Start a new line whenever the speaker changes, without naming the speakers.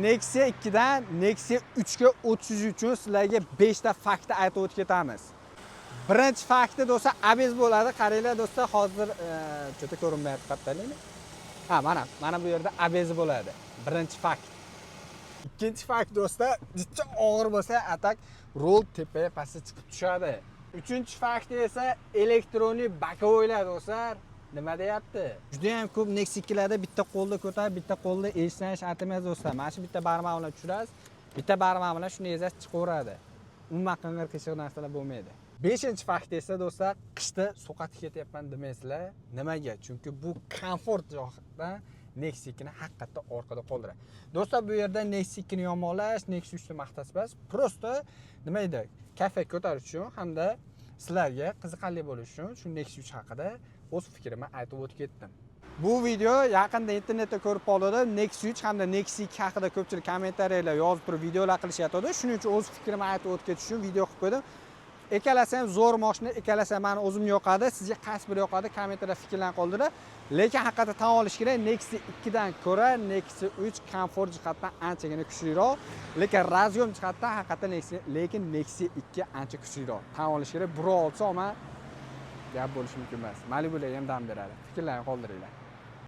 Nexia 2 dan Nexia 3 ga o'tish uchun sizlarga 5 ta faktni aytib o'tib ketamiz. Birinchi fakti do'stlar ABS bo'ladi. Qaranglar do'stlar, hozir juda ko'rinmayapti qattaligini. Ha, mana bu yerda ABS bo'ladi. Birinchi fakt. Ikkinchi fakt do'stlar, jicha og'ir bo'lsa atak rol tepaga pastga chiqib tushadi. Uchinchi fakti esa elektronik bokovoylar do'stlar. Nima deyapti? Juda ham ko'p Nexia 2larda bitta qo'lda ko'tarib, bitta qo'lda eshitsan shart emas do'stlar. Mana shu bitta barmoq bilan tushirasiz, bitta barmoq bilan shuni ezasiz chiqaveradi. Umuman qing'ir qiyshiq narsalar bo'lmaydi. 5-fakt esa do'stlar, qishda so'qatga ketyapman demaysizlar. Nimaga? Chunki bu komfort jihatdan Nexia 2 ni haqiqatda orqada qoldiradi. Do'stlar, bu yerda Nexia 2 ni yomonlash, Nexia 3 ni maqtash emas, prosta nima edi? Kayfiyat ko'tarish uchun hamda sizlarga qiziqarli bo'lishi uchun shu Nexia 3 haqida o'z fikrimni aytib o'tib ketdim. Bu video yaqinda internetda ko'rib qoldim. Nexia 3 hamda Nexia 2 haqida ko'pchilik kommentariyalar yozib turib videolar qilishyapti. Shuning uchun o'z fikrimni aytib o'tib ketish uchun video qilib qo'ydim. Ikkalasi ham zo'r mashina, ikkalasi ham meni o'zim yoqadi. Sizga qaysi biri yoqadi? Kommentariyada fikrlarni qoldirib. Lekin haqiqatda tan olish kerak, Nexia 2 dan ko'ra Nexia 3 komfort jihatdan anchagina kuchliroq. Lekin razyon jihatdan haqiqatda Nexia 2 ancha kuchliroq. Tan olish kerak. Biro olsa, ama gap bo'lishi mumkin emas. Malibular ham dam beradi. Fikrlarni qoldiringlar.